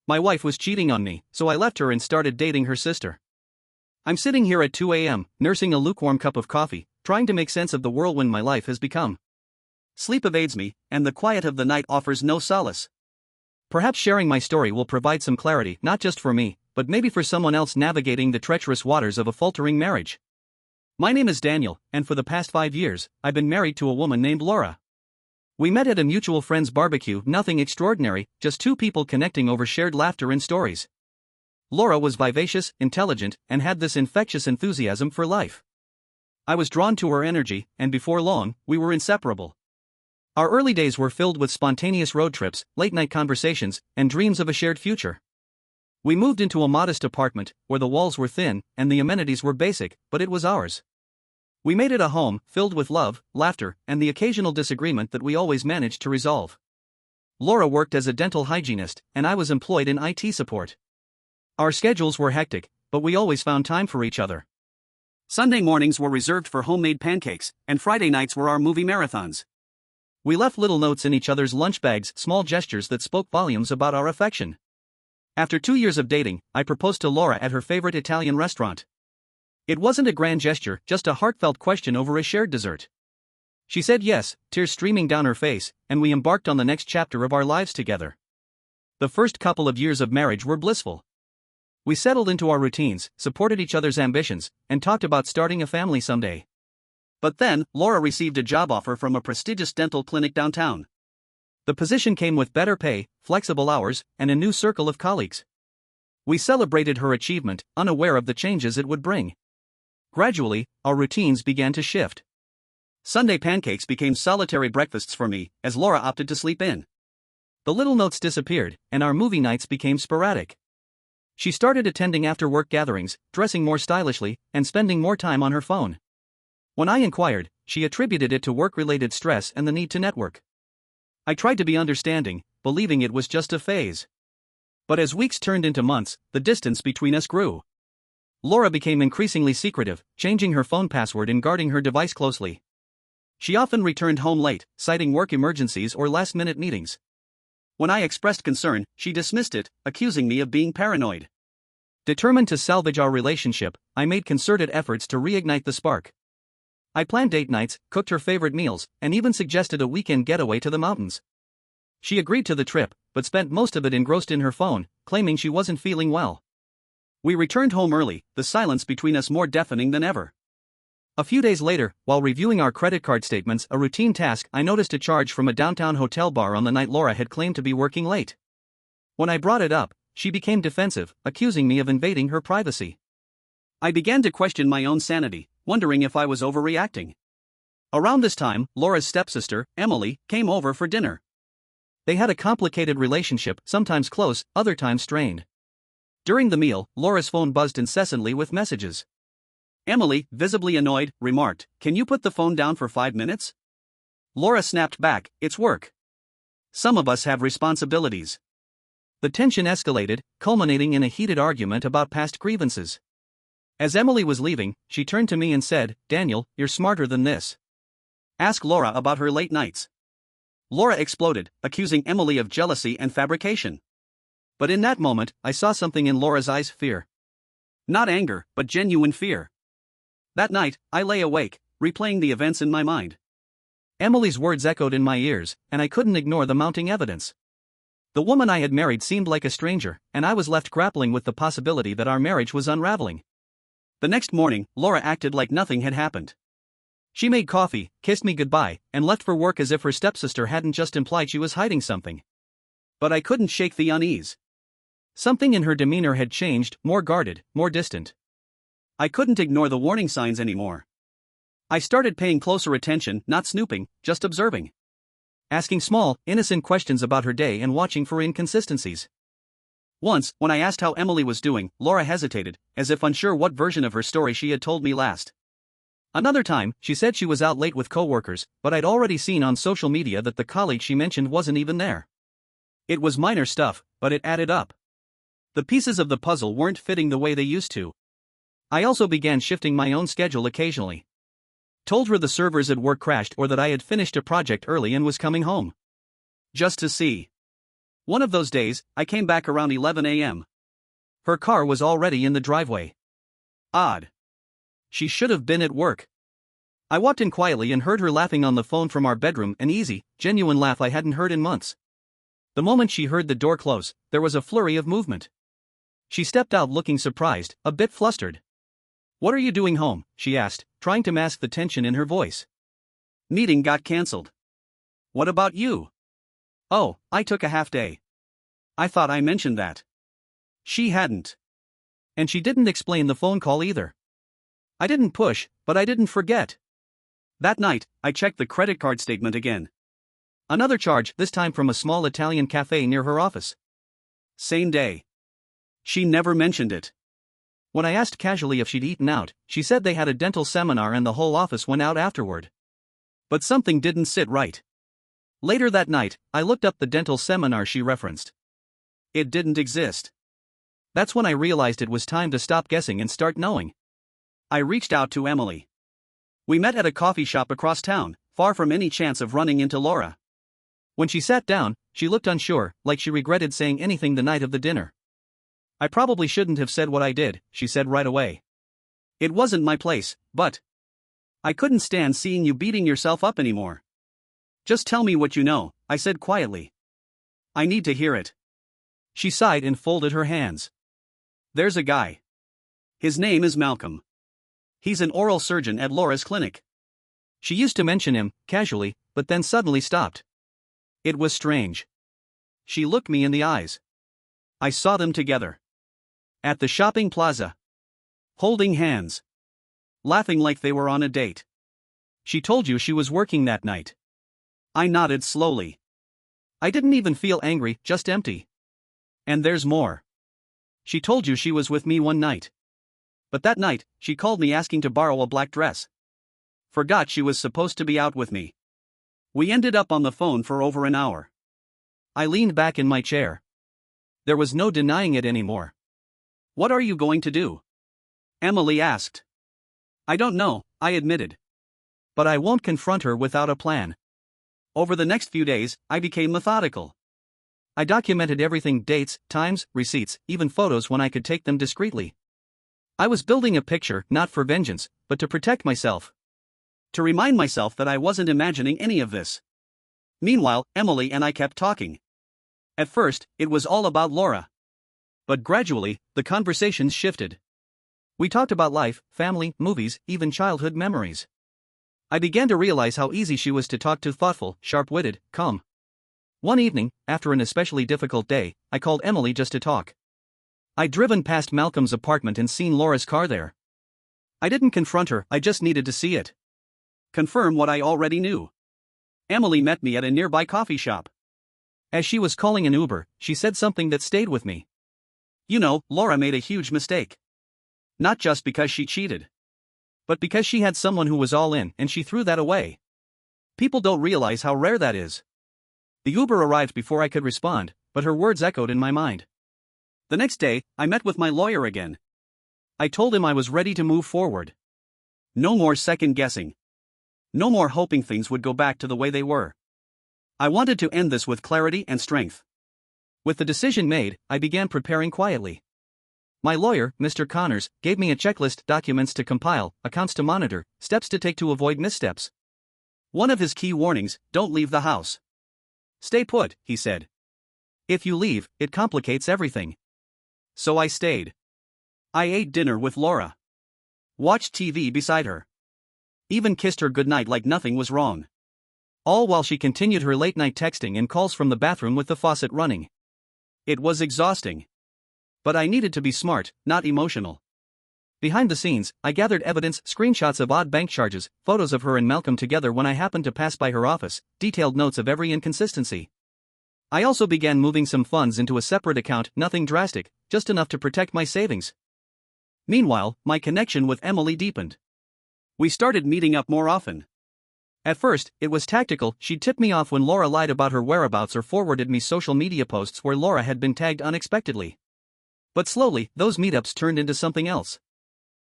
My wife was cheating on me, so I left her and started dating her sister. I'm sitting here at 2 a.m., nursing a lukewarm cup of coffee, trying to make sense of the whirlwind my life has become. Sleep evades me, and the quiet of the night offers no solace. Perhaps sharing my story will provide some clarity, not just for me, but maybe for someone else navigating the treacherous waters of a faltering marriage. My name is Daniel, and for the past 5 years, I've been married to a woman named Laura. We met at a mutual friend's barbecue, nothing extraordinary, just two people connecting over shared laughter and stories. Laura was vivacious, intelligent, and had this infectious enthusiasm for life. I was drawn to her energy, and before long, we were inseparable. Our early days were filled with spontaneous road trips, late-night conversations, and dreams of a shared future. We moved into a modest apartment, where the walls were thin, and the amenities were basic, but it was ours. We made it a home, filled with love, laughter, and the occasional disagreement that we always managed to resolve. Laura worked as a dental hygienist, and I was employed in IT support. Our schedules were hectic, but we always found time for each other. Sunday mornings were reserved for homemade pancakes, and Friday nights were our movie marathons. We left little notes in each other's lunch bags, small gestures that spoke volumes about our affection. After 2 years of dating, I proposed to Laura at her favorite Italian restaurant. It wasn't a grand gesture, just a heartfelt question over a shared dessert. She said yes, tears streaming down her face, and we embarked on the next chapter of our lives together. The first couple of years of marriage were blissful. We settled into our routines, supported each other's ambitions, and talked about starting a family someday. But then, Laura received a job offer from a prestigious dental clinic downtown. The position came with better pay, flexible hours, and a new circle of colleagues. We celebrated her achievement, unaware of the changes it would bring. Gradually, our routines began to shift. Sunday pancakes became solitary breakfasts for me, as Laura opted to sleep in. The little notes disappeared, and our movie nights became sporadic. She started attending after-work gatherings, dressing more stylishly, and spending more time on her phone. When I inquired, she attributed it to work-related stress and the need to network. I tried to be understanding, believing it was just a phase. But as weeks turned into months, the distance between us grew. Laura became increasingly secretive, changing her phone password and guarding her device closely. She often returned home late, citing work emergencies or last-minute meetings. When I expressed concern, she dismissed it, accusing me of being paranoid. Determined to salvage our relationship, I made concerted efforts to reignite the spark. I planned date nights, cooked her favorite meals, and even suggested a weekend getaway to the mountains. She agreed to the trip, but spent most of it engrossed in her phone, claiming she wasn't feeling well. We returned home early, the silence between us more deafening than ever. A few days later, while reviewing our credit card statements, a routine task, I noticed a charge from a downtown hotel bar on the night Laura had claimed to be working late. When I brought it up, she became defensive, accusing me of invading her privacy. I began to question my own sanity, wondering if I was overreacting. Around this time, Laura's stepsister, Emily, came over for dinner. They had a complicated relationship, sometimes close, other times strained. During the meal, Laura's phone buzzed incessantly with messages. Emily, visibly annoyed, remarked, "Can you put the phone down for 5 minutes?" Laura snapped back, "It's work. Some of us have responsibilities." The tension escalated, culminating in a heated argument about past grievances. As Emily was leaving, she turned to me and said, "Daniel, you're smarter than this. Ask Laura about her late nights." Laura exploded, accusing Emily of jealousy and fabrication. But in that moment, I saw something in Laura's eyes: fear. Not anger, but genuine fear. That night, I lay awake, replaying the events in my mind. Emily's words echoed in my ears, and I couldn't ignore the mounting evidence. The woman I had married seemed like a stranger, and I was left grappling with the possibility that our marriage was unraveling. The next morning, Laura acted like nothing had happened. She made coffee, kissed me goodbye, and left for work as if her stepsister hadn't just implied she was hiding something. But I couldn't shake the unease. Something in her demeanor had changed, more guarded, more distant. I couldn't ignore the warning signs anymore. I started paying closer attention, not snooping, just observing. Asking small, innocent questions about her day and watching for inconsistencies. Once, when I asked how Emily was doing, Laura hesitated, as if unsure what version of her story she had told me last. Another time, she said she was out late with coworkers, but I'd already seen on social media that the colleague she mentioned wasn't even there. It was minor stuff, but it added up. The pieces of the puzzle weren't fitting the way they used to. I also began shifting my own schedule occasionally. Told her the servers at work crashed or that I had finished a project early and was coming home. Just to see. One of those days, I came back around 11 a.m. Her car was already in the driveway. Odd. She should have been at work. I walked in quietly and heard her laughing on the phone from our bedroom, an easy, genuine laugh I hadn't heard in months. The moment she heard the door close, there was a flurry of movement. She stepped out looking surprised, a bit flustered. "What are you doing home?" she asked, trying to mask the tension in her voice. "Meeting got cancelled." "What about you?" "Oh, I took a half day." I thought I mentioned that. She hadn't. And she didn't explain the phone call either. I didn't push, but I didn't forget. That night, I checked the credit card statement again. Another charge, this time from a small Italian cafe near her office. Same day. She never mentioned it. When I asked casually if she'd eaten out, she said they had a dental seminar and the whole office went out afterward. But something didn't sit right. Later that night, I looked up the dental seminar she referenced. It didn't exist. That's when I realized it was time to stop guessing and start knowing. I reached out to Emily. We met at a coffee shop across town, far from any chance of running into Laura. When she sat down, she looked unsure, like she regretted saying anything the night of the dinner. "I probably shouldn't have said what I did," she said right away. "It wasn't my place, but I couldn't stand seeing you beating yourself up anymore." "Just tell me what you know," I said quietly. "I need to hear it." She sighed and folded her hands. "There's a guy. His name is Malcolm. He's an oral surgeon at Laura's clinic." She used to mention him, casually, but then suddenly stopped. It was strange. She looked me in the eyes. I saw them together. At the shopping plaza. Holding hands. Laughing like they were on a date. "She told you she was working that night." I nodded slowly. I didn't even feel angry, just empty. "And there's more. She told you she was with me one night. But that night, she called me asking to borrow a black dress. Forgot she was supposed to be out with me. We ended up on the phone for over an hour." I leaned back in my chair. There was no denying it anymore. "What are you going to do?" Emily asked. "I don't know," I admitted. "But I won't confront her without a plan." Over the next few days, I became methodical. I documented everything: dates, times, receipts, even photos when I could take them discreetly. I was building a picture, not for vengeance, but to protect myself. To remind myself that I wasn't imagining any of this. Meanwhile, Emily and I kept talking. At first, it was all about Laura. But gradually, the conversations shifted. We talked about life, family, movies, even childhood memories. I began to realize how easy she was to talk to: thoughtful, sharp-witted, calm. One evening, after an especially difficult day, I called Emily just to talk. I'd driven past Malcolm's apartment and seen Laura's car there. I didn't confront her, I just needed to see it. Confirm what I already knew. Emily met me at a nearby coffee shop. As she was calling an Uber, she said something that stayed with me. "You know, Laura made a huge mistake. Not just because she cheated, but because she had someone who was all in and she threw that away. People don't realize how rare that is." The Uber arrived before I could respond, but her words echoed in my mind. The next day, I met with my lawyer again. I told him I was ready to move forward. No more second guessing. No more hoping things would go back to the way they were. I wanted to end this with clarity and strength. With the decision made, I began preparing quietly. My lawyer, Mr. Connors, gave me a checklist: documents to compile, accounts to monitor, steps to take to avoid missteps. One of his key warnings: don't leave the house. "Stay put," he said. "If you leave, it complicates everything." So I stayed. I ate dinner with Laura. Watched TV beside her. Even kissed her goodnight like nothing was wrong. All while she continued her late-night texting and calls from the bathroom with the faucet running. It was exhausting. But I needed to be smart, not emotional. Behind the scenes, I gathered evidence: screenshots of odd bank charges, photos of her and Malcolm together when I happened to pass by her office, detailed notes of every inconsistency. I also began moving some funds into a separate account, nothing drastic, just enough to protect my savings. Meanwhile, my connection with Emily deepened. We started meeting up more often. At first, it was tactical: she'd tip me off when Laura lied about her whereabouts or forwarded me social media posts where Laura had been tagged unexpectedly. But slowly, those meetups turned into something else.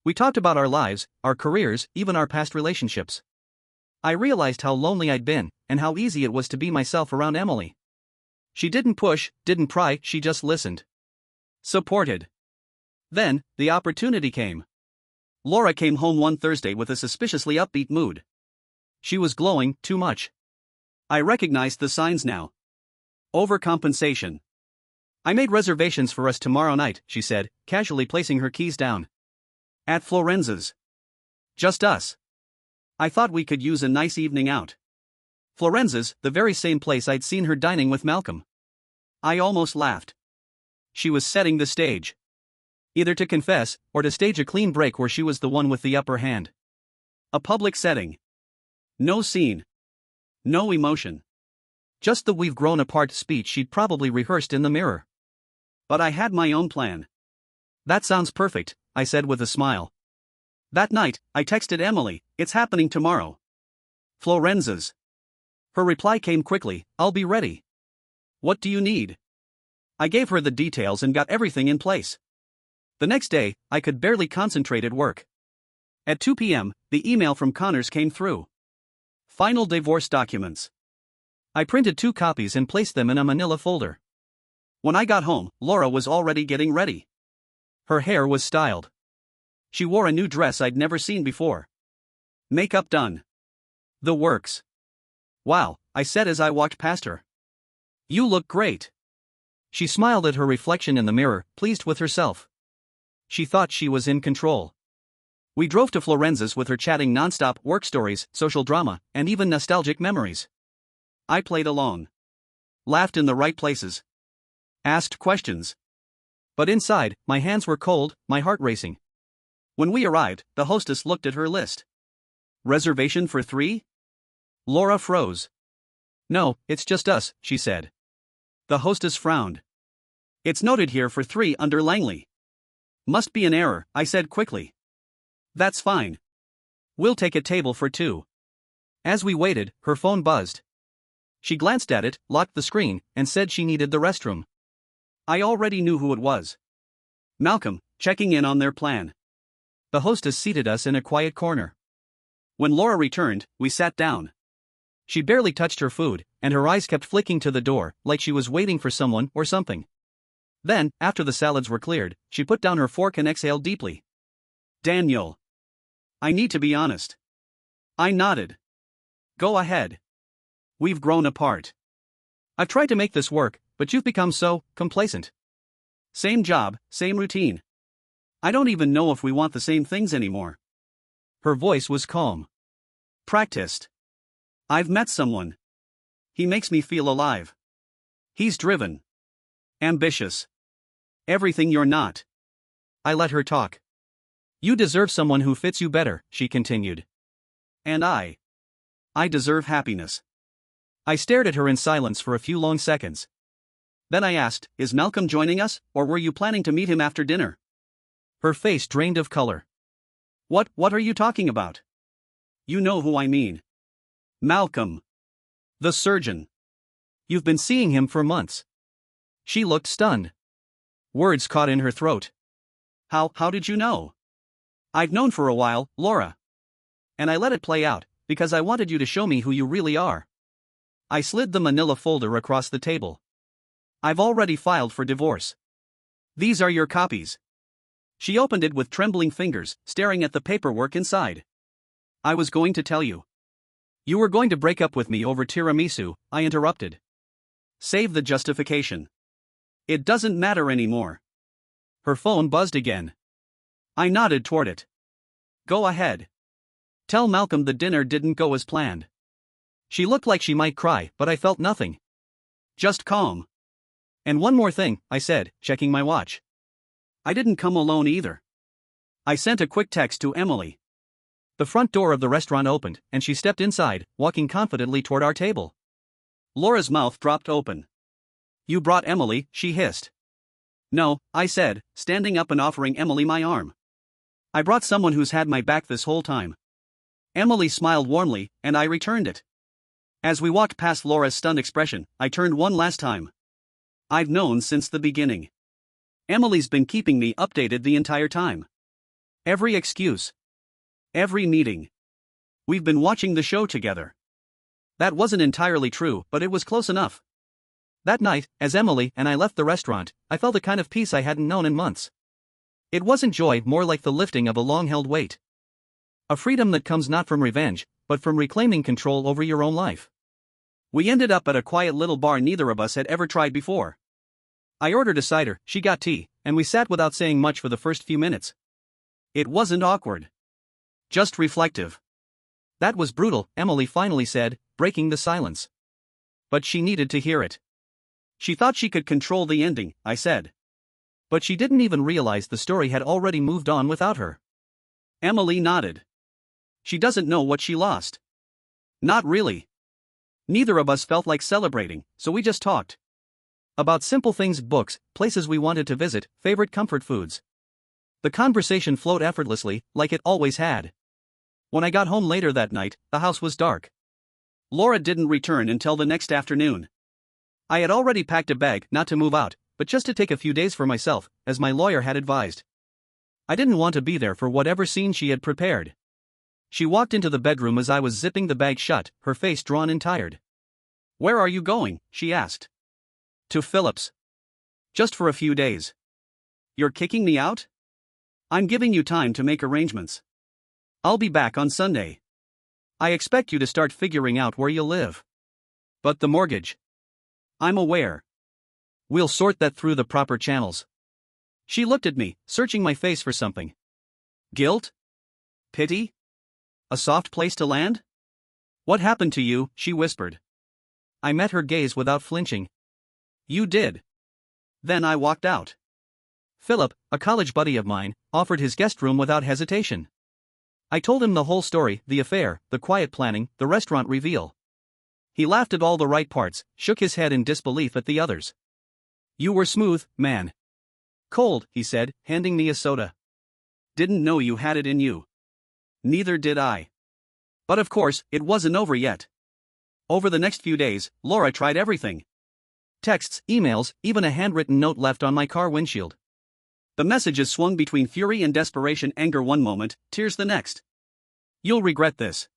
We talked about our lives, our careers, even our past relationships. I realized how lonely I'd been, and how easy it was to be myself around Emily. She didn't push, didn't pry, she just listened. Supported. Then, the opportunity came. Laura came home one Thursday with a suspiciously upbeat mood. She was glowing, too much. I recognized the signs now. Overcompensation. I made reservations for us tomorrow night, she said, casually placing her keys down. At Florenza's. Just us. I thought we could use a nice evening out. Florenza's, the very same place I'd seen her dining with Malcolm. I almost laughed. She was setting the stage. Either to confess, or to stage a clean break where she was the one with the upper hand. A public setting. No scene. No emotion. Just the "we've grown apart" speech she'd probably rehearsed in the mirror. But I had my own plan. That sounds perfect, I said with a smile. That night, I texted Emily, it's happening tomorrow. Florenza's. Her reply came quickly, I'll be ready. What do you need? I gave her the details and got everything in place. The next day, I could barely concentrate at work. At 2 p.m., the email from Connors came through. Final divorce documents. I printed 2 copies and placed them in a manila folder. When I got home, Laura was already getting ready. Her hair was styled. She wore a new dress I'd never seen before. Makeup done. The works. Wow, I said as I walked past her. You look great. She smiled at her reflection in the mirror, pleased with herself. She thought she was in control. We drove to Florenza's with her chatting nonstop, work stories, social drama, and even nostalgic memories. I played along. Laughed in the right places. Asked questions. But inside, my hands were cold, my heart racing. When we arrived, the hostess looked at her list. Reservation for 3? Laura froze. No, it's just us, she said. The hostess frowned. It's noted here for 3 under Langley. Must be an error, I said quickly. That's fine. We'll take a table for 2. As we waited, her phone buzzed. She glanced at it, locked the screen, and said she needed the restroom. I already knew who it was. Malcolm, checking in on their plan. The hostess seated us in a quiet corner. When Laura returned, we sat down. She barely touched her food, and her eyes kept flicking to the door, like she was waiting for someone or something. Then, after the salads were cleared, she put down her fork and exhaled deeply. Daniel. I need to be honest. I nodded. Go ahead. We've grown apart. I've tried to make this work, but you've become so complacent. Same job, same routine. I don't even know if we want the same things anymore. Her voice was calm. Practiced. I've met someone. He makes me feel alive. He's driven. Ambitious. Everything you're not. I let her talk. You deserve someone who fits you better, she continued. And I deserve happiness. I stared at her in silence for a few long seconds. Then I asked, is Malcolm joining us, or were you planning to meet him after dinner? Her face drained of color. What are you talking about? You know who I mean. Malcolm. The surgeon. You've been seeing him for months. She looked stunned. Words caught in her throat. How did you know? I've known for a while, Laura. And I let it play out, because I wanted you to show me who you really are. I slid the manila folder across the table. I've already filed for divorce. These are your copies. She opened it with trembling fingers, staring at the paperwork inside. I was going to tell you. You were going to break up with me over tiramisu, I interrupted. Save the justification. It doesn't matter anymore. Her phone buzzed again. I nodded toward it. Go ahead. Tell Malcolm the dinner didn't go as planned. She looked like she might cry, but I felt nothing. Just calm. And one more thing, I said, checking my watch. I didn't come alone either. I sent a quick text to Emily. The front door of the restaurant opened, and she stepped inside, walking confidently toward our table. Laura's mouth dropped open. You brought Emily, she hissed. No, I said, standing up and offering Emily my arm. I brought someone who's had my back this whole time. Emily smiled warmly, and I returned it. As we walked past Laura's stunned expression, I turned one last time. I've known since the beginning. Emily's been keeping me updated the entire time. Every excuse. Every meeting. We've been watching the show together. That wasn't entirely true, but it was close enough. That night, as Emily and I left the restaurant, I felt a kind of peace I hadn't known in months. It wasn't joy, more like the lifting of a long-held weight. A freedom that comes not from revenge, but from reclaiming control over your own life. We ended up at a quiet little bar neither of us had ever tried before. I ordered a cider, she got tea, and we sat without saying much for the first few minutes. It wasn't awkward. Just reflective. That was brutal, Emily finally said, breaking the silence. But she needed to hear it. She thought she could control the ending, I said. But she didn't even realize the story had already moved on without her. Emily nodded. She doesn't know what she lost. Not really. Neither of us felt like celebrating, so we just talked. About simple things, books, places we wanted to visit, favorite comfort foods. The conversation flowed effortlessly, like it always had. When I got home later that night, the house was dark. Laura didn't return until the next afternoon. I had already packed a bag, not to move out, but just to take a few days for myself, as my lawyer had advised. I didn't want to be there for whatever scene she had prepared. She walked into the bedroom as I was zipping the bag shut, her face drawn and tired. "Where are you going?" she asked. "To Philip's. Just for a few days." "You're kicking me out?" "I'm giving you time to make arrangements. I'll be back on Sunday. I expect you to start figuring out where you'll live." "But the mortgage." "I'm aware. We'll sort that through the proper channels." She looked at me, searching my face for something. Guilt? Pity? A soft place to land? "What happened to you?" she whispered. I met her gaze without flinching. "You did." Then I walked out. Philip, a college buddy of mine, offered his guest room without hesitation. I told him the whole story, the affair, the quiet planning, the restaurant reveal. He laughed at all the right parts, shook his head in disbelief at the others. "You were smooth, man." "Cold," he said, handing me a soda. "Didn't know you had it in you." Neither did I. But of course, it wasn't over yet. Over the next few days, Laura tried everything. Texts, emails, even a handwritten note left on my car windshield. The messages swung between fury and desperation, anger one moment, tears the next. "You'll regret this.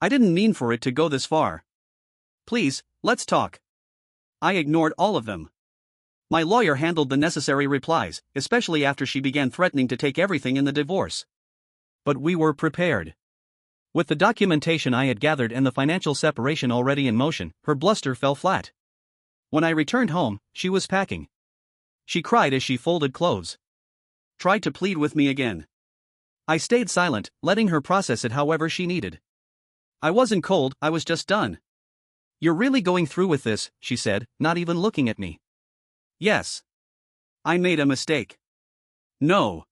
I didn't mean for it to go this far. Please, let's talk." I ignored all of them. My lawyer handled the necessary replies, especially after she began threatening to take everything in the divorce. But we were prepared. With the documentation I had gathered and the financial separation already in motion, her bluster fell flat. When I returned home, she was packing. She cried as she folded clothes. Tried to plead with me again. I stayed silent, letting her process it however she needed. I wasn't cold, I was just done. "You're really going through with this," she said, not even looking at me. "Yes. I made a mistake." "No.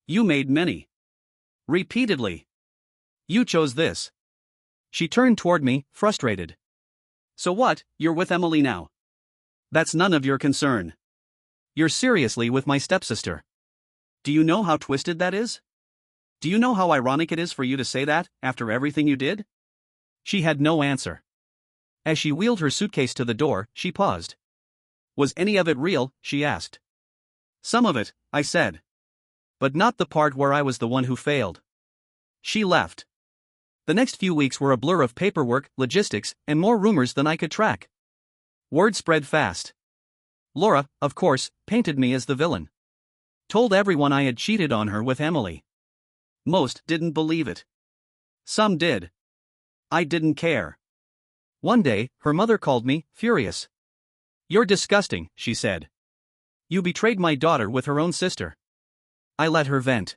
You made many. Repeatedly. You chose this." She turned toward me, frustrated. "So what, you're with Emily now?" "That's none of your concern." "You're seriously with my stepsister." "Do you know how twisted that is? Do you know how ironic it is for you to say that, after everything you did?" She had no answer. As she wheeled her suitcase to the door, she paused. "Was any of it real?" she asked. "Some of it," I said. "But not the part where I was the one who failed." She left. The next few weeks were a blur of paperwork, logistics, and more rumors than I could track. Word spread fast. Laura, of course, painted me as the villain. Told everyone I had cheated on her with Emily. Most didn't believe it. Some did. I didn't care. One day, her mother called me, furious. "You're disgusting," she said. "You betrayed my daughter with her own sister." I let her vent.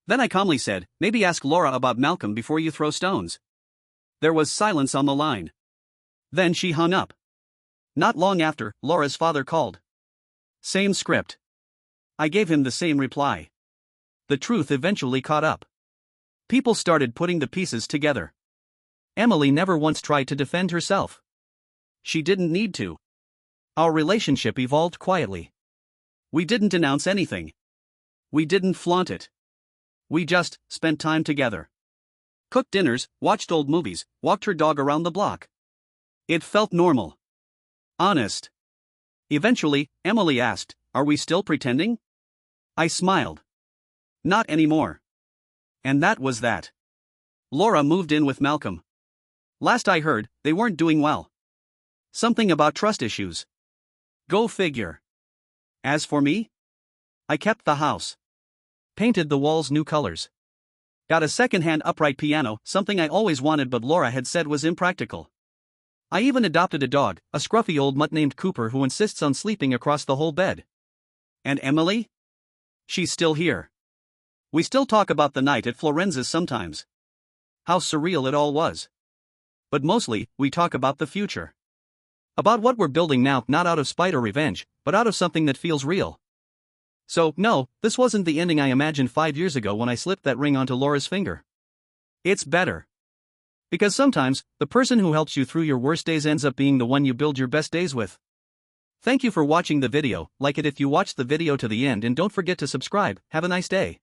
Then I calmly said, "Maybe ask Laura about Malcolm before you throw stones." There was silence on the line. Then she hung up. Not long after, Laura's father called. Same script. I gave him the same reply. The truth eventually caught up. People started putting the pieces together. Emily never once tried to defend herself. She didn't need to. Our relationship evolved quietly. We didn't announce anything. We didn't flaunt it. We just spent time together. Cooked dinners, watched old movies, walked her dog around the block. It felt normal. Honest. Eventually, Emily asked, "Are we still pretending?" I smiled. Not anymore. And that was that. Laura moved in with Malcolm. Last I heard, they weren't doing well. Something about trust issues. Go figure. As for me, I kept the house. Painted the walls new colors. Got a second-hand upright piano, something I always wanted but Laura had said was impractical. I even adopted a dog, a scruffy old mutt named Cooper who insists on sleeping across the whole bed. And Emily? She's still here. We still talk about the night at Florenza's sometimes. How surreal it all was. But mostly, we talk about the future. About what we're building now, not out of spite or revenge, but out of something that feels real. So, no, this wasn't the ending I imagined 5 years ago when I slipped that ring onto Laura's finger. It's better. Because sometimes, the person who helps you through your worst days ends up being the one you build your best days with. Thank you for watching the video, like it if you watched the video to the end and don't forget to subscribe. Have a nice day.